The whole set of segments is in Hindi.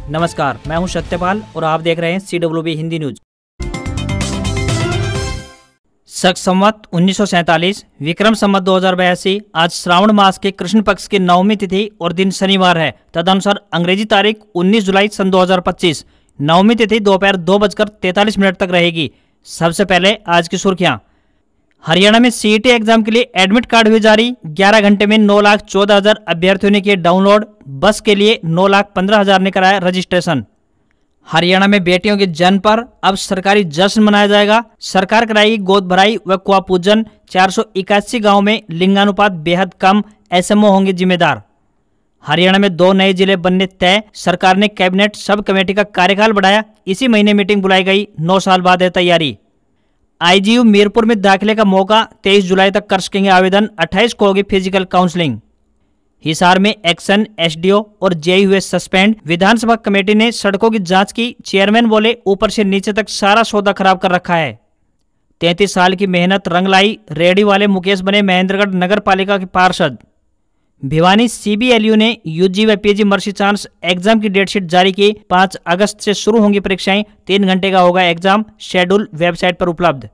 नमस्कार, मैं हूं सत्यपाल और आप देख रहे हैं CWB हिंदी न्यूज। शक संवत 1947 विक्रम संवत 2082 आज श्रावण मास के कृष्ण पक्ष की नवमी तिथि और दिन शनिवार है। तदनुसार अंग्रेजी तारीख 19 जुलाई सन 2025 नवमी तिथि दोपहर 2:43 तक रहेगी। सबसे पहले आज की सुर्खियां। हरियाणा में CET एग्जाम के लिए एडमिट कार्ड हुए जारी। 11 घंटे में 9,14,000 अभ्यर्थियों ने किए डाउनलोड। बस के लिए 9,15,000 ने कराया रजिस्ट्रेशन। हरियाणा में बेटियों के जन्म पर अब सरकारी जश्न मनाया जाएगा। सरकार कराएगी गोद भराई व कुआं पूजन। 481 गाँव में लिंगानुपात बेहद कम, SMO होंगे जिम्मेदार। हरियाणा में 2 नए जिले बनने तय। सरकार ने कैबिनेट सब कमेटी का कार्यकाल बढ़ाया। इसी महीने मीटिंग बुलाई गई। 9 साल बाद है तैयारी। IGU मीरपुर में दाखिले का मौका 23 जुलाई तक कर सकेंगे आवेदन। 28 को होगी फिजिकल काउंसलिंग। हिसार में एक्शन SDO और JE हुए सस्पेंड। विधानसभा कमेटी ने सड़कों की जांच की। चेयरमैन बोले ऊपर से नीचे तक सारा सौदा खराब कर रखा है। 33 साल की मेहनत रंग लाई। रेहड़ी वाले मुकेश बने महेंद्रगढ़ नगर पालिका के पार्षद। भिवानी CBLU ने UG व PG मर्सी चांस एग्जाम की डेटशीट जारी की। 5 अगस्त से शुरू होंगी परीक्षाएं। 3 घंटे का होगा एग्जाम। शेड्यूल वेबसाइट पर उपलब्ध।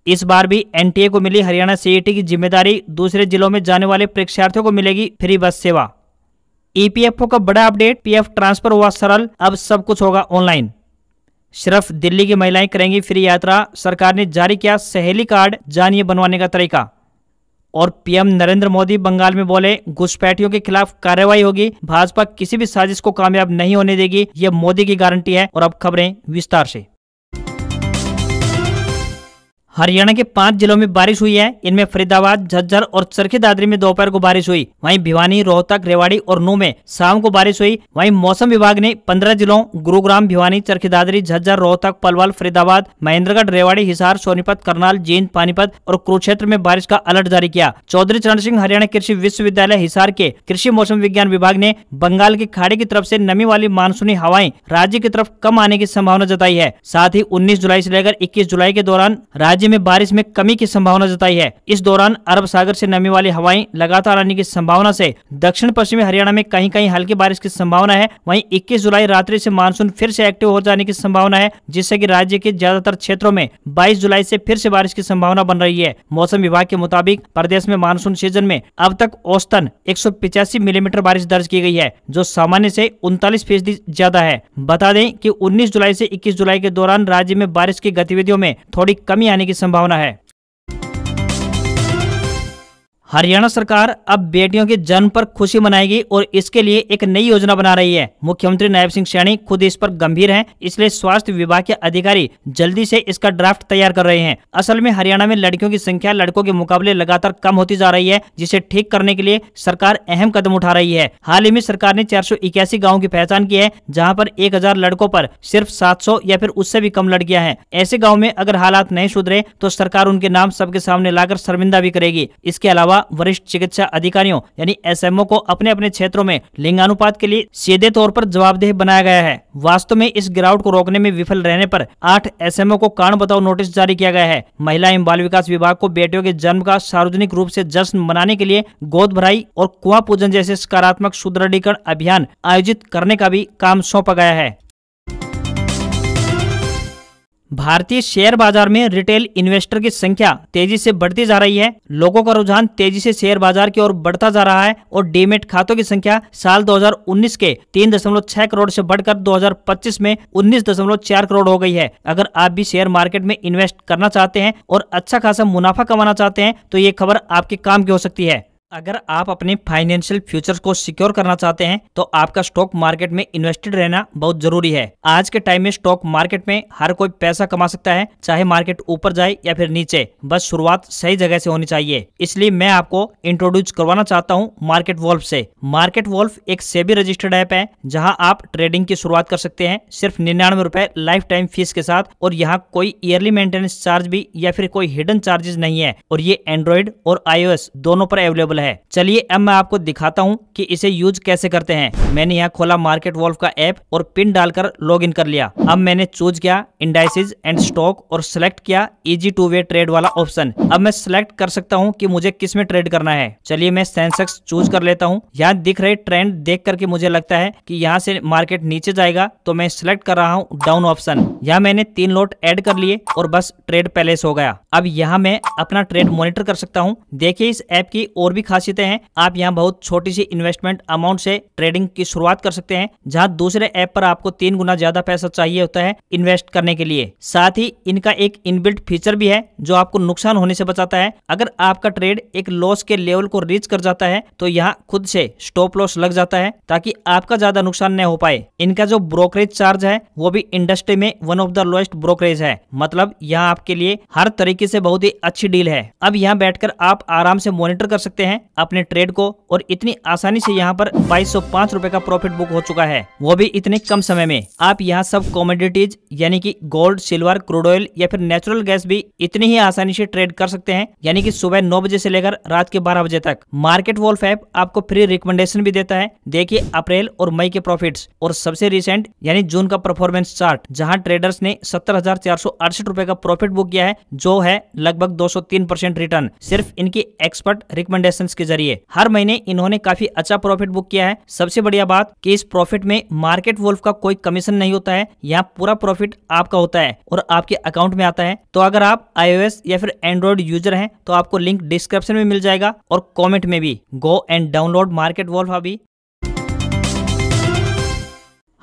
इस बार भी NTA को मिली हरियाणा CET की जिम्मेदारी। दूसरे जिलों में जाने वाले परीक्षार्थियों को मिलेगी फ्री बस सेवा। EPFO का बड़ा अपडेट। PF ट्रांसफर हुआ सरल। अब सब कुछ होगा ऑनलाइन। सिर्फ दिल्ली की महिलाएं करेंगी फ्री यात्रा। सरकार ने जारी किया सहेली कार्ड। जानिए बनवाने का तरीका। और PM नरेंद्र मोदी बंगाल में बोले घुसपैठियों के खिलाफ कार्रवाई होगी। भाजपा किसी भी साजिश को कामयाब नहीं होने देगी, यह मोदी की गारंटी है। और अब खबरें विस्तार से। हरियाणा के 5 जिलों में बारिश हुई है। इनमें फरीदाबाद, झज्जर और चरखी दादरी में दोपहर को बारिश हुई। वहीं भिवानी, रोहतक, रेवाड़ी और नूंह में शाम को बारिश हुई। वहीं मौसम विभाग ने 15 जिलों गुरुग्राम, भिवानी, चरखी दादरी, झज्जर, रोहतक, पलवल, फरीदाबाद, महेंद्रगढ़, रेवाड़ी, हिसार, सोनीपत, करनाल, जींद, पानीपत और कुरुक्षेत्र में बारिश का अलर्ट जारी किया। चौधरी चरण सिंह हरियाणा कृषि विश्वविद्यालय हिसार के कृषि मौसम विज्ञान विभाग ने बंगाल की खाड़ी की तरफ से नमी वाली मानसूनी हवाएं राज्य की तरफ कम आने की संभावना जताई है। साथ ही 19 जुलाई से लेकर 21 जुलाई के दौरान राज्य में बारिश में कमी की संभावना जताई है। इस दौरान अरब सागर से नमी वाली हवाएं लगातार आने की संभावना से दक्षिण पश्चिमी हरियाणा में कहीं कहीं हल्की बारिश की संभावना है। वहीं 21 जुलाई रात्रि से मानसून फिर से एक्टिव हो जाने की संभावना है, जिससे कि राज्य के ज्यादातर क्षेत्रों में 22 जुलाई से फिर से बारिश की संभावना बन रही है। मौसम विभाग के मुताबिक प्रदेश में मानसून सीजन में अब तक औसतन 185 मिलीमीटर बारिश दर्ज की गई है, जो सामान्य से 39% ज्यादा है। बता दें कि 19 जुलाई से 21 जुलाई के दौरान राज्य में बारिश की गतिविधियों में थोड़ी कमी आने की संभावना है। हरियाणा सरकार अब बेटियों के जन्म पर खुशी मनाएगी और इसके लिए एक नई योजना बना रही है। मुख्यमंत्री नायब सिंह सैनी खुद इस पर गंभीर हैं, इसलिए स्वास्थ्य विभाग के अधिकारी जल्दी से इसका ड्राफ्ट तैयार कर रहे हैं। असल में हरियाणा में लड़कियों की संख्या लड़कों के मुकाबले लगातार कम होती जा रही है, जिसे ठीक करने के लिए सरकार अहम कदम उठा रही है। हाल ही में सरकार ने 481 गाँव की पहचान की है, जहाँ पर 1000 लड़कों पर सिर्फ 700 या फिर उससे भी कम लड़कियां हैं। ऐसे गाँव में अगर हालात नहीं सुधरे तो सरकार उनके नाम सबके सामने लाकर शर्मिंदा भी करेगी। इसके अलावा वरिष्ठ चिकित्सा अधिकारियों यानी SMO को अपने अपने क्षेत्रों में लिंगानुपात के लिए सीधे तौर पर जवाबदेह बनाया गया है। वास्तव में इस गिरावट को रोकने में विफल रहने पर 8 SMO को कारण बताओ नोटिस जारी किया गया है। महिला एवं बाल विकास विभाग को बेटियों के जन्म का सार्वजनिक रूप से जश्न मनाने के लिए गोद भराई और कुआं पूजन जैसे सकारात्मक सुदृढ़ीकरण अभियान आयोजित करने का भी काम सौंपा गया है। भारतीय शेयर बाजार में रिटेल इन्वेस्टर की संख्या तेजी से बढ़ती जा रही है। लोगों का रुझान तेजी से शेयर बाजार की ओर बढ़ता जा रहा है और डीमेट खातों की संख्या साल 2019 के 3.6 करोड़ से बढ़कर 2025 में 19.4 करोड़ हो गई है। अगर आप भी शेयर मार्केट में इन्वेस्ट करना चाहते हैं और अच्छा खासा मुनाफा कमाना चाहते हैं तो ये खबर आपके काम की हो सकती है। अगर आप अपने फाइनेंशियल फ्यूचर्स को सिक्योर करना चाहते हैं तो आपका स्टॉक मार्केट में इन्वेस्टेड रहना बहुत जरूरी है। आज के टाइम में स्टॉक मार्केट में हर कोई पैसा कमा सकता है, चाहे मार्केट ऊपर जाए या फिर नीचे, बस शुरुआत सही जगह से होनी चाहिए। इसलिए मैं आपको इंट्रोड्यूस करवाना चाहता हूँ मार्केट वॉल्फ से। मार्केट वॉल्फ एक सेबी रजिस्टर्ड ऐप है, जहाँ आप ट्रेडिंग की शुरुआत कर सकते हैं सिर्फ 99 रुपए लाइफ टाइम फीस के साथ। और यहाँ कोई ईयरली मेंटेनेंस चार्ज भी या फिर कोई हिडन चार्जेस नहीं है। और ये एंड्रॉइड और iOS दोनों पर अवेलेबल अवेलेबल है। चलिए अब मैं आपको दिखाता हूँ कि इसे यूज कैसे करते हैं। मैंने यहाँ खोला मार्केट वॉल्फ का ऐप और पिन डालकर लॉगिन कर लिया। अब मैंने चूज किया इंडाइसेस एंड स्टॉक और सिलेक्ट किया इजी टू वे ट्रेड वाला ऑप्शन। अब मैं सिलेक्ट कर सकता हूँ कि मुझे किस में ट्रेड करना है। चलिए मैं सेंसेक्स चूज कर लेता हूँ। यहाँ दिख रहे ट्रेंड देख करके मुझे लगता है कि यहाँ से मार्केट नीचे जाएगा, तो मैं सिलेक्ट कर रहा हूँ डाउन ऑप्शन। यहाँ मैंने 3 लॉट ऐड कर लिए और बस ट्रेड पैलेस हो गया। अब यहाँ मैं अपना ट्रेड मॉनिटर कर सकता हूँ। देखिए इस ऐप की और भी खासियतें हैं। आप यहाँ बहुत छोटी सी इन्वेस्टमेंट अमाउंट से ट्रेडिंग की शुरुआत कर सकते हैं, जहाँ दूसरे ऐप पर आपको 3 गुना ज्यादा पैसा चाहिए होता है इन्वेस्ट करने के लिए। साथ ही इनका एक इनबिल्ट फीचर भी है जो आपको नुकसान होने से बचाता है। अगर आपका ट्रेड एक लॉस के लेवल को रीच कर जाता है तो यहाँ खुद से स्टॉप लॉस लग जाता है ताकि आपका ज्यादा नुकसान न हो पाए। इनका जो ब्रोकरेज चार्ज है वो भी इंडस्ट्री में one of the lowest brokerage है। मतलब यहाँ आपके लिए हर तरीके से बहुत ही अच्छी डील है। अब यहाँ बैठकर आप आराम से मॉनिटर कर सकते हैं अपने ट्रेड को, और इतनी आसानी से यहाँ पर 2205 रुपए का प्रॉफिट बुक हो चुका है, वो भी इतने कम समय में। आप यहाँ सब कमोडिटीज यानी कि गोल्ड, सिल्वर, क्रूड ऑयल या फिर नेचुरल गैस भी इतनी ही आसानी से ट्रेड कर सकते हैं, यानी कि सुबह 9 बजे से लेकर रात के 12 बजे तक। मार्केट वॉल्फ ऐप आपको फ्री रिकमेंडेशन भी देता है। देखिए अप्रैल और मई के प्रॉफिट्स और सबसे रिसेंट यानी जून का परफॉर्मेंस चार्ट, जहां ट्रेडर्स ने 70,468 रुपए का प्रॉफिट बुक किया है, जो है लगभग 203% रिटर्न सिर्फ इनकी एक्सपर्ट रिकमेंडेशंस के जरिए। हर महीने इन्होंने काफी अच्छा प्रॉफिट बुक किया है। सबसे बढ़िया बात कि इस प्रॉफिट में मार्केट वॉल्फ का कोई कमीशन नहीं होता है। यहाँ पूरा प्रॉफिट आपका होता है और आपके अकाउंट में आता है। तो अगर आप iOS या फिर एंड्रॉइड यूजर हैं तो आपको लिंक डिस्क्रिप्शन में मिल जाएगा और कमेंट में भी। Go and download Market Wolf अभी।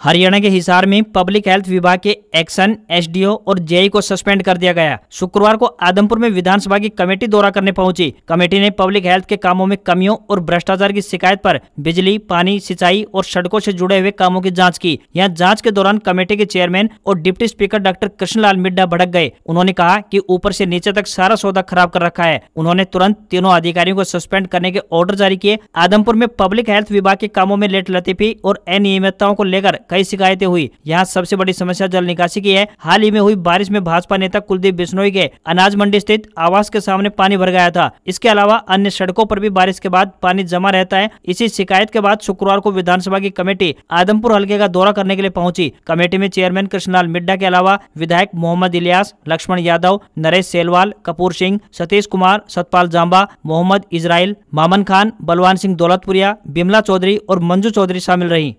हरियाणा के हिसार में पब्लिक हेल्थ विभाग के एक्शन, एसडीओ और जेई को सस्पेंड कर दिया गया। शुक्रवार को आदमपुर में विधानसभा की कमेटी दौरा करने पहुंची। कमेटी ने पब्लिक हेल्थ के कामों में कमियों और भ्रष्टाचार की शिकायत पर बिजली, पानी, सिंचाई और सड़कों से जुड़े हुए कामों की जांच की। यहां जांच के दौरान कमेटी के चेयरमैन और deputy speaker doctor Krishanlal Middha भड़क गए। उन्होंने कहा कि ऊपर से नीचे तक सारा सौदा खराब कर रखा है। उन्होंने तुरंत तीनों अधिकारियों को सस्पेंड करने के ऑर्डर जारी किए। आदमपुर में पब्लिक हेल्थ विभाग के कामों में लेट लतीफी और अनियमितताओं को लेकर कई शिकायतें हुई। यहाँ सबसे बड़ी समस्या जल निकासी की है। हाल ही में हुई बारिश में भाजपा नेता कुलदीप बिश्नोई के अनाज मंडी स्थित आवास के सामने पानी भर गया था। इसके अलावा अन्य सड़कों पर भी बारिश के बाद पानी जमा रहता है। इसी शिकायत के बाद शुक्रवार को विधानसभा की कमेटी आदमपुर हल्के का दौरा करने के लिए पहुंची। कमेटी में चेयरमैन कृष्णलाल मिड्डा के अलावा विधायक मोहम्मद इलियास, लक्ष्मण यादव, नरेश सेलवाल, कपूर सिंह, सतीश कुमार, सतपाल जांबा, मोहम्मद इजराइल, मामन खान, बलवान सिंह दौलतपुरिया, बिमला चौधरी और मंजू चौधरी शामिल रही।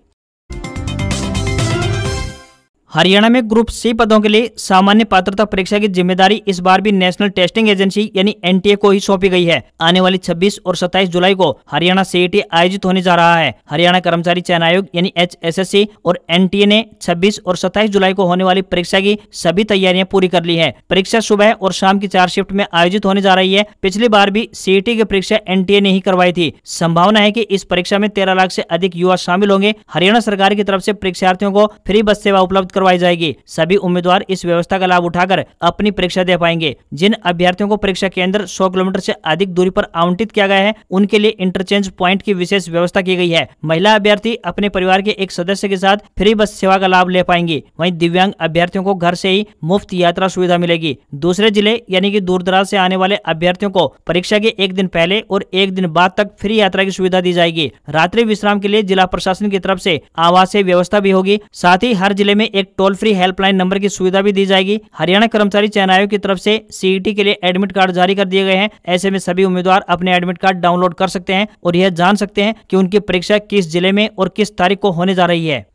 हरियाणा में ग्रुप सी पदों के लिए सामान्य पात्रता परीक्षा की जिम्मेदारी इस बार भी नेशनल टेस्टिंग एजेंसी यानी एनटीए को ही सौंपी गई है। आने वाली 26 और 27 जुलाई को हरियाणा सीईटी आयोजित होने जा रहा है। हरियाणा कर्मचारी चयन आयोग यानी HSSC और एनटीए ने 26 और 27 जुलाई को होने वाली परीक्षा की सभी तैयारियां पूरी कर ली है। परीक्षा सुबह और शाम की 4 शिफ्ट में आयोजित होने जा रही है। पिछली बार भी सीईटी की परीक्षा एनटीए ने ही करवाई थी। संभावना है कि इस परीक्षा में 13 लाख से अधिक युवा शामिल होंगे। हरियाणा सरकार की तरफ से परीक्षार्थियों को फ्री बस सेवा उपलब्ध करवाई जाएगी। सभी उम्मीदवार इस व्यवस्था का लाभ उठाकर अपनी परीक्षा दे पाएंगे। जिन अभ्यर्थियों को परीक्षा केंद्र 100 किलोमीटर से अधिक दूरी पर आवंटित किया गया है, उनके लिए इंटरचेंज पॉइंट की विशेष व्यवस्था की गई है। महिला अभ्यर्थी अपने परिवार के एक सदस्य के साथ फ्री बस सेवा का लाभ ले पाएंगी। वहीं दिव्यांग अभ्यर्थियों को घर से ही मुफ्त यात्रा सुविधा मिलेगी। दूसरे जिले यानी कि दूर दराज से आने वाले अभ्यर्थियों को परीक्षा के एक दिन पहले और एक दिन बाद तक फ्री यात्रा की सुविधा दी जाएगी। रात्रि विश्राम के लिए जिला प्रशासन की तरफ से आवासीय व्यवस्था भी होगी। साथ ही हर जिले में एक टोल फ्री हेल्पलाइन नंबर की सुविधा भी दी जाएगी। हरियाणा कर्मचारी चयन आयोग की तरफ से सीईटी के लिए एडमिट कार्ड जारी कर दिए गए हैं। ऐसे में सभी उम्मीदवार अपने एडमिट कार्ड डाउनलोड कर सकते हैं और यह जान सकते हैं कि उनकी परीक्षा किस जिले में और किस तारीख को होने जा रही है।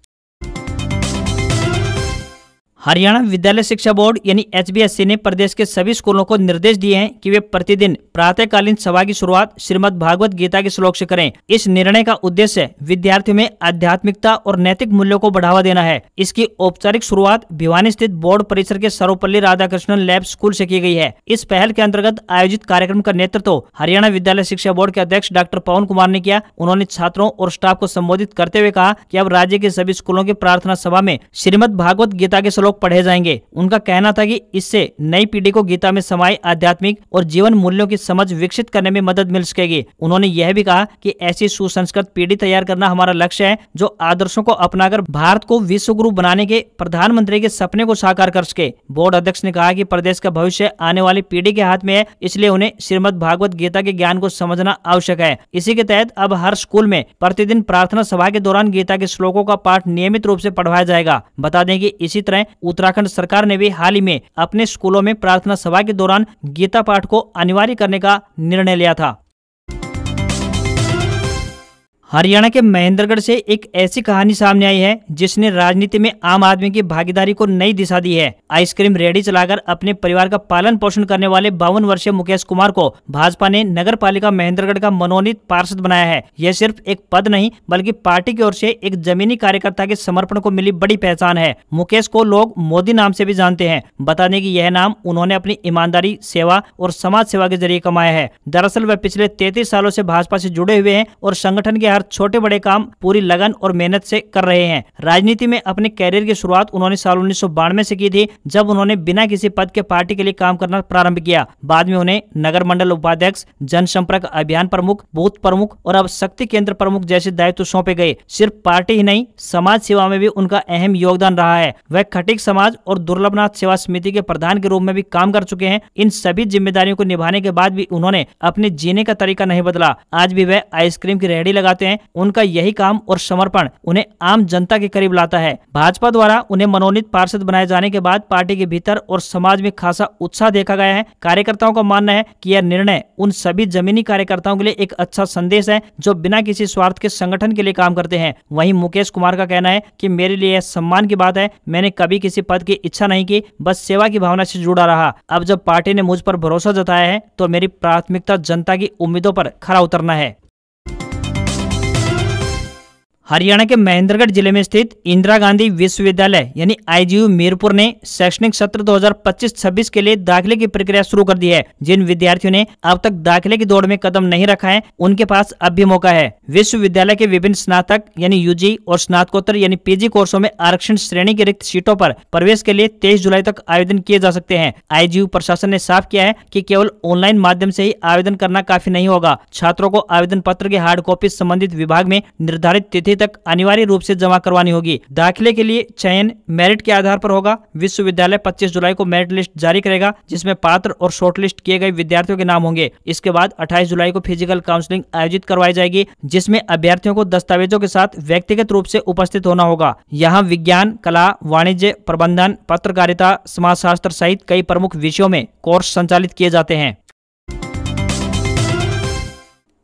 हरियाणा विद्यालय शिक्षा बोर्ड यानी HBSC ने प्रदेश के सभी स्कूलों को निर्देश दिए हैं कि वे प्रतिदिन प्रातःकालीन सभा की शुरुआत श्रीमद् भागवत गीता के श्लोक से करें। इस निर्णय का उद्देश्य विद्यार्थियों में आध्यात्मिकता और नैतिक मूल्यों को बढ़ावा देना है। इसकी औपचारिक शुरुआत भिवानी स्थित बोर्ड परिसर के सर्वपल्ली राधाकृष्णन लैब स्कूल से की गई है। इस पहल के अंतर्गत आयोजित कार्यक्रम का नेतृत्व हरियाणा विद्यालय शिक्षा बोर्ड के अध्यक्ष डॉक्टर पवन कुमार ने किया। उन्होंने छात्रों और स्टाफ को संबोधित करते हुए कहा कि अब राज्य के सभी स्कूलों की प्रार्थना सभा में श्रीमद् भागवत गीता के श्लोक पढ़े जाएंगे। उनका कहना था कि इससे नई पीढ़ी को गीता में समाये आध्यात्मिक और जीवन मूल्यों की समझ विकसित करने में मदद मिल सकेगी। उन्होंने यह भी कहा कि ऐसी सुसंस्कृत पीढ़ी तैयार करना हमारा लक्ष्य है जो आदर्शों को अपनाकर भारत को विश्व गुरु बनाने के प्रधानमंत्री के सपने को साकार कर सके। बोर्ड अध्यक्ष ने कहा कि प्रदेश का भविष्य आने वाली पीढ़ी के हाथ में है, इसलिए उन्हें श्रीमद् भागवत गीता के ज्ञान को समझना आवश्यक है। इसी के तहत अब हर स्कूल में प्रतिदिन प्रार्थना सभा के दौरान गीता के श्लोकों का पाठ नियमित रूप से पढ़वाया जाएगा। बता दें कि इसी तरह उत्तराखंड सरकार ने भी हाल ही में अपने स्कूलों में प्रार्थना सभा के दौरान गीता पाठ को अनिवार्य करने का निर्णय लिया था। हरियाणा के महेंद्रगढ़ से एक ऐसी कहानी सामने आई है जिसने राजनीति में आम आदमी की भागीदारी को नई दिशा दी है। आइसक्रीम रेहड़ी चलाकर अपने परिवार का पालन पोषण करने वाले 52 वर्षीय मुकेश कुमार को भाजपा ने नगर पालिका महेंद्रगढ़ का मनोनीत पार्षद बनाया है। यह सिर्फ एक पद नहीं बल्कि पार्टी की ओर से एक जमीनी कार्यकर्ता के समर्पण को मिली बड़ी पहचान है। मुकेश को लोग मोदी नाम से भी जानते हैं। बता दें कि यह नाम उन्होंने अपनी ईमानदारी, सेवा और समाज सेवा के जरिए कमाया है। दरअसल वह पिछले 33 सालों से भाजपा से जुड़े हुए हैं और संगठन के छोटे बड़े काम पूरी लगन और मेहनत से कर रहे हैं। राजनीति में अपने कैरियर की शुरुआत उन्होंने साल 1992 से की थी, जब उन्होंने बिना किसी पद के पार्टी के लिए काम करना प्रारंभ किया। बाद में उन्हें नगर मंडल उपाध्यक्ष, जनसंपर्क अभियान प्रमुख, बूथ प्रमुख और अब शक्ति केंद्र प्रमुख जैसे दायित्व सौंपे गए। सिर्फ पार्टी ही नहीं, समाज सेवा में भी उनका अहम योगदान रहा है। वह खटीक समाज और दुर्लभनाथ सेवा समिति के प्रधान के रूप में भी काम कर चुके हैं। इन सभी जिम्मेदारियों को निभाने के बाद भी उन्होंने अपने जीने का तरीका नहीं बदला। आज भी वह आइसक्रीम की रेहड़ी लगाते हैं। उनका यही काम और समर्पण उन्हें आम जनता के करीब लाता है। भाजपा द्वारा उन्हें मनोनीत पार्षद बनाए जाने के बाद पार्टी के भीतर और समाज में खासा उत्साह देखा गया है। कार्यकर्ताओं का मानना है कि यह निर्णय उन सभी जमीनी कार्यकर्ताओं के लिए एक अच्छा संदेश है जो बिना किसी स्वार्थ के संगठन के लिए काम करते हैं। वहीं मुकेश कुमार का कहना है कि मेरे लिए यह सम्मान की बात है। मैंने कभी किसी पद की इच्छा नहीं की, बस सेवा की भावना से जुड़ा रहा। अब जब पार्टी ने मुझ पर भरोसा जताया है तो मेरी प्राथमिकता जनता की उम्मीदों पर खरा उतरना है। हरियाणा के महेंद्रगढ़ जिले में स्थित इंदिरा गांधी विश्वविद्यालय यानी IGU मीरपुर ने शैक्षणिक सत्र 2025-26 के लिए दाखिले की प्रक्रिया शुरू कर दी है। जिन विद्यार्थियों ने अब तक दाखिले की दौड़ में कदम नहीं रखा है, उनके पास अब भी मौका है। विश्वविद्यालय के विभिन्न स्नातक यानी UG और स्नातकोत्तर यानी PG कोर्सों में आरक्षण श्रेणी की रिक्त सीटों पर प्रवेश के लिए 23 जुलाई तक आवेदन किए जा सकते हैं। IGU प्रशासन ने साफ किया है कि केवल ऑनलाइन माध्यम से ही आवेदन करना काफी नहीं होगा। छात्रों को आवेदन पत्र की हार्ड कॉपी संबंधित विभाग में निर्धारित तिथि तक अनिवार्य रूप से जमा करवानी होगी। दाखिले के लिए चयन मेरिट के आधार पर होगा। विश्वविद्यालय 25 जुलाई को मेरिट लिस्ट जारी करेगा, जिसमें पात्र और शॉर्टलिस्ट किए गए विद्यार्थियों के नाम होंगे। इसके बाद 28 जुलाई को फिजिकल काउंसलिंग आयोजित करवाई जाएगी, जिसमें अभ्यर्थियों को दस्तावेजों के साथ व्यक्तिगत रूप से उपस्थित होना होगा। यहाँ विज्ञान, कला, वाणिज्य, प्रबंधन, पत्रकारिता, समाजशास्त्र सहित कई प्रमुख विषयों में कोर्स संचालित किए जाते हैं।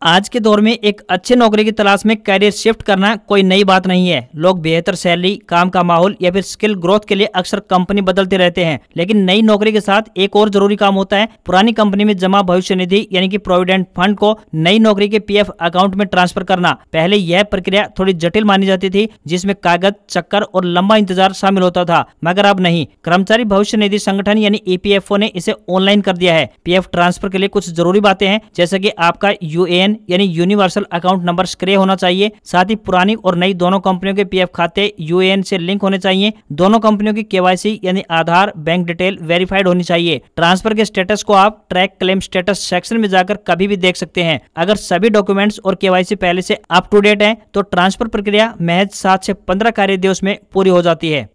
आज के दौर में एक अच्छे नौकरी की तलाश में कैरियर शिफ्ट करना कोई नई बात नहीं है। लोग बेहतर सैलरी, काम का माहौल या फिर स्किल ग्रोथ के लिए अक्सर कंपनी बदलते रहते हैं, लेकिन नई नौकरी के साथ एक और जरूरी काम होता है। पुरानी कंपनी में जमा भविष्य निधि यानी कि प्रोविडेंट फंड को नई नौकरी के PF अकाउंट में ट्रांसफर करना। पहले यह प्रक्रिया थोड़ी जटिल मानी जाती थी, जिसमें कागज, चक्कर और लंबा इंतजार शामिल होता था, मगर अब नहीं। कर्मचारी भविष्य निधि संगठन यानी EPFO ने इसे ऑनलाइन कर दिया है। PF ट्रांसफर के लिए कुछ जरूरी बातें हैं, जैसे कि आपका UAN यानी यूनिवर्सल अकाउंट नंबर सक्रिय होना चाहिए। साथ ही पुरानी और नई दोनों कंपनियों के PF खाते UAN से लिंक होने चाहिए। दोनों कंपनियों की KYC यानी आधार, बैंक डिटेल वेरीफाइड होनी चाहिए। ट्रांसफर के स्टेटस को आप ट्रैक क्लेम स्टेटस सेक्शन में जाकर कभी भी देख सकते हैं। अगर सभी डॉक्यूमेंट्स और KYC पहले से अप टू डेट है तो ट्रांसफर प्रक्रिया महज 7 से 15 कार्य दिवस में पूरी हो जाती है।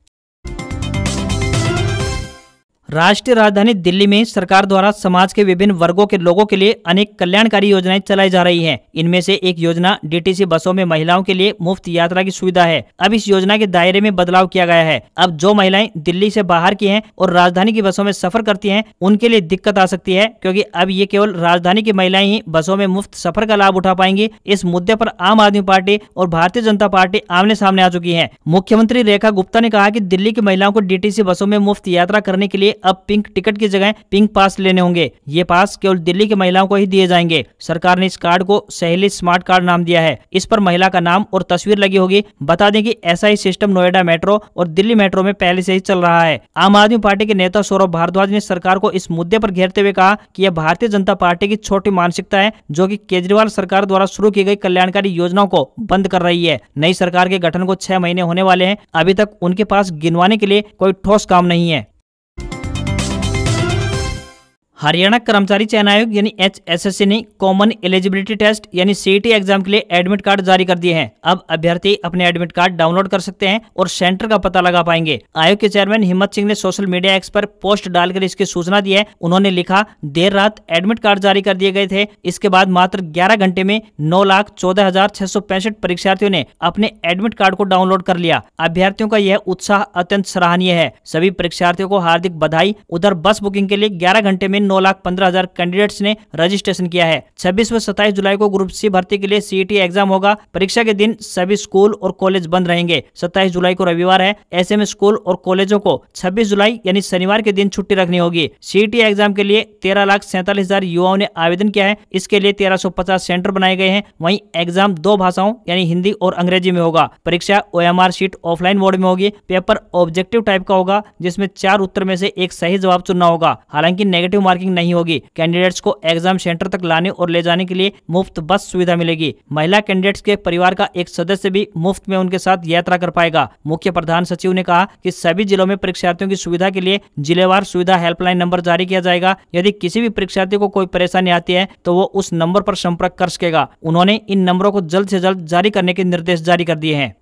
राष्ट्रीय राजधानी दिल्ली में सरकार द्वारा समाज के विभिन्न वर्गों के लोगों के लिए अनेक कल्याणकारी योजनाएं चलाई जा रही हैं। इनमें से एक योजना DTC बसों में महिलाओं के लिए मुफ्त यात्रा की सुविधा है। अब इस योजना के दायरे में बदलाव किया गया है। अब जो महिलाएं दिल्ली से बाहर की हैं और राजधानी की बसों में सफर करती हैं, उनके लिए दिक्कत आ सकती है, क्योंकि अब ये केवल राजधानी की महिलाएं ही बसों में मुफ्त सफर का लाभ उठा पाएंगी। इस मुद्दे पर आम आदमी पार्टी और भारतीय जनता पार्टी आमने सामने आ चुकी है। मुख्यमंत्री रेखा गुप्ता ने कहा कि दिल्ली की महिलाओं को DTC बसों में मुफ्त यात्रा करने के लिए अब पिंक टिकट की जगह पिंक पास लेने होंगे। ये पास केवल दिल्ली की महिलाओं को ही दिए जाएंगे। सरकार ने इस कार्ड को सहेली स्मार्ट कार्ड नाम दिया है। इस पर महिला का नाम और तस्वीर लगी होगी। बता दें कि ऐसा ही सिस्टम नोएडा मेट्रो और दिल्ली मेट्रो में पहले से ही चल रहा है। आम आदमी पार्टी के नेता सौरभ भारद्वाज ने सरकार को इस मुद्दे पर घेरते हुए कहा कि यह भारतीय जनता पार्टी की छोटी मानसिकता है, जो कि केजरीवाल सरकार द्वारा शुरू की गई कल्याणकारी योजनाओं को बंद कर रही है। नई सरकार के गठन को 6 महीने होने वाले हैं, अभी तक उनके पास गिनवाने के लिए कोई ठोस काम नहीं है। हरियाणा कर्मचारी चयन आयोग यानी HSSC ने कॉमन एलिजिबिलिटी टेस्ट यानी CET एग्जाम के लिए एडमिट कार्ड जारी कर दिए हैं। अब अभ्यर्थी अपने एडमिट कार्ड डाउनलोड कर सकते हैं और सेंटर का पता लगा पाएंगे। आयोग के चेयरमैन हिम्मत सिंह ने सोशल मीडिया एक्स पर पोस्ट डालकर इसकी सूचना दी है। उन्होंने लिखा, देर रात एडमिट कार्ड जारी कर दिए गए थे। इसके बाद मात्र 11 घंटे में 9,14,665 परीक्षार्थियों ने अपने एडमिट कार्ड को डाउनलोड कर लिया। अभ्यर्थियों का यह उत्साह अत्यंत सराहनीय है। सभी परीक्षार्थियों को हार्दिक बधाई। उधर बस बुकिंग के लिए 11 घंटे में 9,15,000 कैंडिडेट्स ने रजिस्ट्रेशन किया है। 26 व 27 जुलाई को ग्रुप C भर्ती के लिए CET एग्जाम होगा। परीक्षा के दिन सभी स्कूल और कॉलेज बंद रहेंगे। 27 जुलाई को रविवार है, ऐसे में स्कूल और कॉलेजों को 26 जुलाई यानी शनिवार के दिन छुट्टी रखनी होगी। CET एग्जाम के लिए 13,47,000 युवाओं ने आवेदन किया है। इसके लिए 1350 सेंटर बनाए गए हैं। वहीं एग्जाम 2 भाषाओं यानी हिंदी और अंग्रेजी में होगा। परीक्षा OMR शीट ऑफलाइन मोड में होगी। पेपर ऑब्जेक्टिव टाइप का होगा, जिसमें 4 उत्तर में से एक सही जवाब चुनना होगा। हालांकि नेगेटिव मार्किंग नहीं होगी। कैंडिडेट्स को एग्जाम सेंटर तक लाने और ले जाने के लिए मुफ्त बस सुविधा मिलेगी। महिला कैंडिडेट्स के परिवार का एक सदस्य भी मुफ्त में उनके साथ यात्रा कर पाएगा। मुख्य प्रधान सचिव ने कहा कि सभी जिलों में परीक्षार्थियों की सुविधा के लिए जिलेवार सुविधा हेल्पलाइन नंबर जारी किया जाएगा। यदि किसी भी परीक्षार्थी को कोई परेशानी आती है तो वो उस नंबर पर संपर्क कर सकेगा। उन्होंने इन नंबरों को जल्द से जल्द जारी करने के निर्देश जारी कर दिए हैं।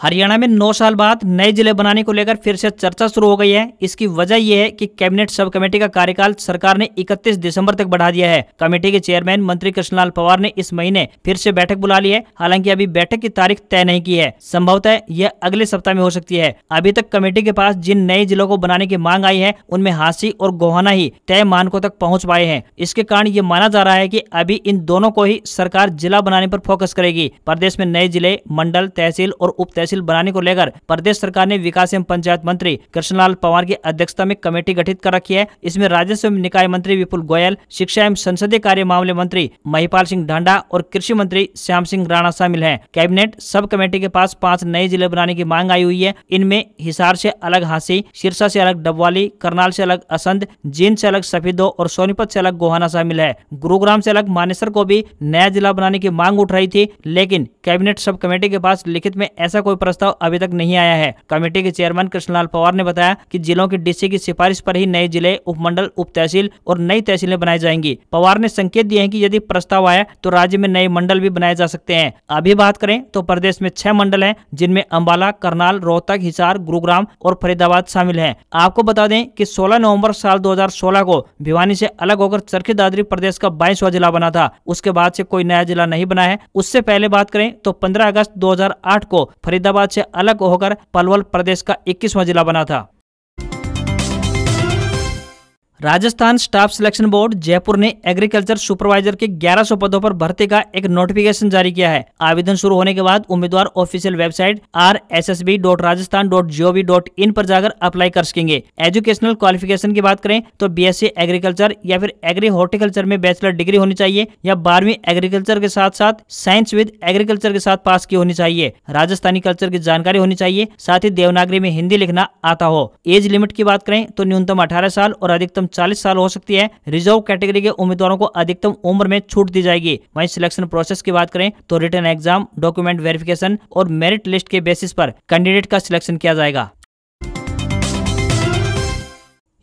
हरियाणा में 9 साल बाद नए जिले बनाने को लेकर फिर से चर्चा शुरू हो गई है। इसकी वजह यह है कि कैबिनेट सब कमेटी का कार्यकाल सरकार ने 31 दिसंबर तक बढ़ा दिया है। कमेटी के चेयरमैन मंत्री कृष्णलाल पवार ने इस महीने फिर से बैठक बुला ली है। हालांकि अभी बैठक की तारीख तय नहीं की है। संभवतः यह अगले सप्ताह में हो सकती है। अभी तक कमेटी के पास जिन नए जिलों को बनाने की मांग आई है, उनमें हांसी और गोहाना ही तय मानकों तक पहुंच पाए हैं। इसके कारण ये माना जा रहा है कि अभी इन दोनों को ही सरकार जिला बनाने पर फोकस करेगी। प्रदेश में नए जिले, मंडल, तहसील और उप तहसील बनाने को लेकर प्रदेश सरकार ने विकास एवं पंचायत मंत्री कृष्णलाल पवार की अध्यक्षता में कमेटी गठित कर रखी है। इसमें राजस्व एवं निकाय मंत्री विपुल गोयल, शिक्षा एवं संसदीय कार्य मामले मंत्री महिपाल सिंह ढांडा और कृषि मंत्री श्याम सिंह राणा शामिल हैं। कैबिनेट सब कमेटी के पास 5 नए जिले बनाने की मांग आई हुई है। इनमें हिसार से अलग हांसी, सिरसा से अलग डबवाली, करनाल से अलग असंध, जींद से अलग सफीदो और सोनीपत से अलग गोहाना शामिल है। गुरुग्राम से अलग मानेसर को भी नया जिला बनाने की मांग उठ रही थी, लेकिन कैबिनेट सब कमेटी के पास लिखित में ऐसा कोई प्रस्ताव अभी तक नहीं आया है। कमेटी के चेयरमैन कृष्णलाल पवार ने बताया कि जिलों की DC की सिफारिश पर ही नए जिले, उपमंडल, उप तहसील और नई तहसीलें बनाई जाएंगी। पवार ने संकेत दिए हैं कि यदि प्रस्ताव आया तो राज्य में नए मंडल भी बनाए जा सकते हैं। अभी बात करें तो प्रदेश में 6 मंडल हैं, जिनमें अंबाला, करनाल, रोहतक, हिसार, गुरुग्राम और फरीदाबाद शामिल हैं। आपको बता दें कि 16 नवंबर साल 2016 को भिवानी से अलग होकर चरखी दादरी प्रदेश का 22वां जिला बना था। उसके बाद से कोई नया जिला नहीं बना है। उससे पहले बात करें तो 15 अगस्त 2008 को फरीदाबाद से अलग होकर पलवल प्रदेश का 21वां जिला बना था। Rajasthan staff selection board Jaipur ने एग्रीकल्चर सुपरवाइजर के 1100 पदों पर भर्ती का एक नोटिफिकेशन जारी किया है। आवेदन शुरू होने के बाद उम्मीदवार ऑफिशियल वेबसाइट rssb.rajasthan.gov.in पर जाकर अप्लाई कर सकेंगे। एजुकेशनल क्वालिफिकेशन की बात करें तो BSc एग्रीकल्चर या फिर एग्री हॉर्टिकल्चर में बैचलर डिग्री होनी चाहिए या 12वीं एग्रीकल्चर के साथ साथ साइंस विद एग्रीकल्चर के साथ पास की होनी चाहिए। राजस्थानी कल्चर की जानकारी होनी चाहिए, साथ ही देवनागरी में हिंदी लिखना आता हो। एज लिमिट की बात करें तो न्यूनतम 18 साल और अधिकतम 40 साल हो सकती है। रिजर्व कैटेगरी के उम्मीदवारों को अधिकतम उम्र में छूट दी जाएगी। वहीं सिलेक्शन प्रोसेस की बात करें तो रिटन एग्जाम, डॉक्यूमेंट वेरिफिकेशन और मेरिट लिस्ट के बेसिस पर कैंडिडेट का सिलेक्शन किया जाएगा।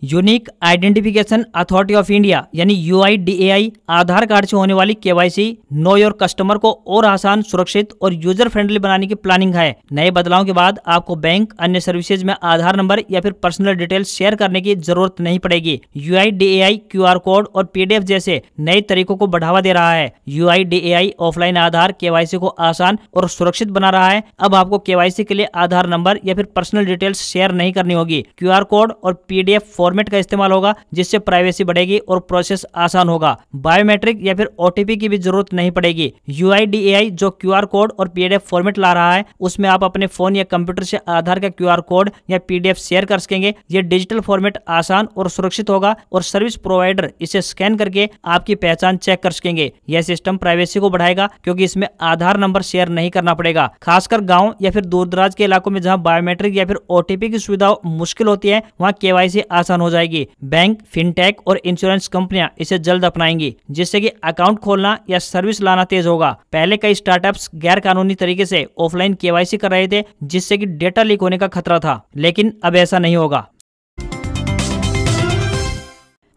Unique identification authority of India यानी UIDAI आधार कार्ड से होने वाली KYC नो योर कस्टमर को और आसान, सुरक्षित और यूजर फ्रेंडली बनाने की प्लानिंग है। नए बदलाव के बाद आपको बैंक, अन्य सर्विसेज में आधार नंबर या फिर पर्सनल डिटेल्स शेयर करने की जरूरत नहीं पड़ेगी। UIDAI QR कोड और PDF जैसे नए तरीकों को बढ़ावा दे रहा है। UIDAI ऑफलाइन आधार KYC को आसान और सुरक्षित बना रहा है। अब आपको KYC के लिए आधार नंबर या फिर पर्सनल डिटेल्स शेयर नहीं करनी होगी। QR कोड और PDF फॉर्मेट का इस्तेमाल होगा, जिससे प्राइवेसी बढ़ेगी और प्रोसेस आसान होगा। बायोमेट्रिक या फिर ओटीपी की भी जरूरत नहीं पड़ेगी। UIDAI जो QR कोड और PDF फॉर्मेट ला रहा है, उसमें आप अपने फोन या कंप्यूटर से आधार का QR कोड या PDF शेयर कर सकेंगे। ये डिजिटल फॉर्मेट आसान और सुरक्षित होगा और सर्विस प्रोवाइडर इसे स्कैन करके आपकी पहचान चेक कर सकेंगे। यह सिस्टम प्राइवेसी को बढ़ाएगा क्योंकि इसमें आधार नंबर शेयर नहीं करना पड़ेगा। खासकर गांव या फिर दूरदराज के इलाकों में जहां बायोमेट्रिक या फिर OTP की सुविधा मुश्किल होती है, वहां KYC आसान हो जाएगी। बैंक, फिनटेक और इंश्योरेंस कंपनियां इसे जल्द अपनाएंगी, जिससे कि अकाउंट खोलना या सर्विस लाना तेज होगा। पहले कई स्टार्टअप्स गैर कानूनी तरीके से ऑफलाइन KYC कर रहे थे, जिससे कि डेटा लीक होने का खतरा था, लेकिन अब ऐसा नहीं होगा।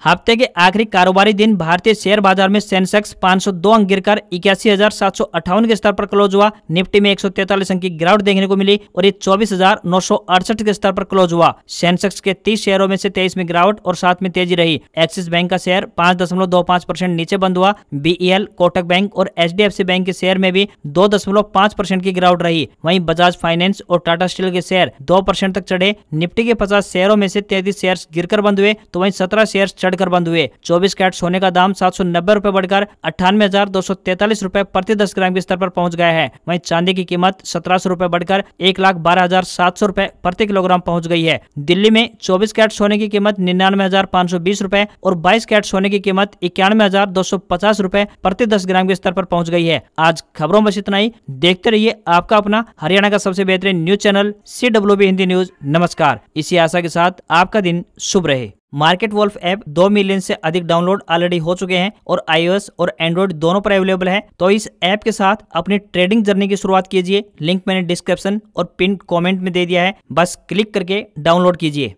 हफ्ते के आखिरी कारोबारी दिन भारतीय शेयर बाजार में सेंसेक्स 502 अंक गिरकर 81,758 के स्तर पर क्लोज हुआ। निफ्टी में 143 अंक की गिरावट देखने को मिली और ये 24,968 के स्तर पर क्लोज हुआ। सेंसेक्स के 30 शेयरों में से 23 में गिरावट और 7 में तेजी रही। एक्सिस बैंक का शेयर 5.25% नीचे बंद हुआ। BEL, कोटक बैंक और HDFC बैंक के शेयर में भी 2.5% की गिरावट रही। वहीं बजाज फाइनेंस और टाटा स्टील के शेयर 2% तक चढ़े। निफ्टी के 50 शेयरों में से 33 शेयर गिरकर बंद हुए, तो वहीं 17 शेयर कर बंद हुए। 24 कैरेट सोने का दाम 790 रुपए बढ़कर 98,243 रुपए प्रति 10 ग्राम के स्तर पर पहुंच गया है। वहीं चांदी की कीमत 1700 रुपए बढ़कर 1,12,700 रुपए प्रति किलोग्राम पहुंच गई है। दिल्ली में 24 कैरेट सोने की कीमत 99,520 रुपए और 22 कैरेट सोने की कीमत 91,250 रुपए प्रति 10 ग्राम के स्तर पर पहुंच गई है। आज खबरों में इतना ही। देखते रहिए आपका अपना हरियाणा का सबसे बेहतरीन news channel CWB Hindi news. नमस्कार। इसी आशा के साथ आपका दिन शुभ रहे। मार्केट वॉल्फ ऐप 2 मिलियन से अधिक डाउनलोड ऑलरेडी हो चुके हैं और iOS और एंड्रॉइड दोनों पर अवेलेबल है। तो इस ऐप के साथ अपनी ट्रेडिंग जर्नी की शुरुआत कीजिए। लिंक मैंने डिस्क्रिप्शन और पिन कमेंट में दे दिया है, बस क्लिक करके डाउनलोड कीजिए।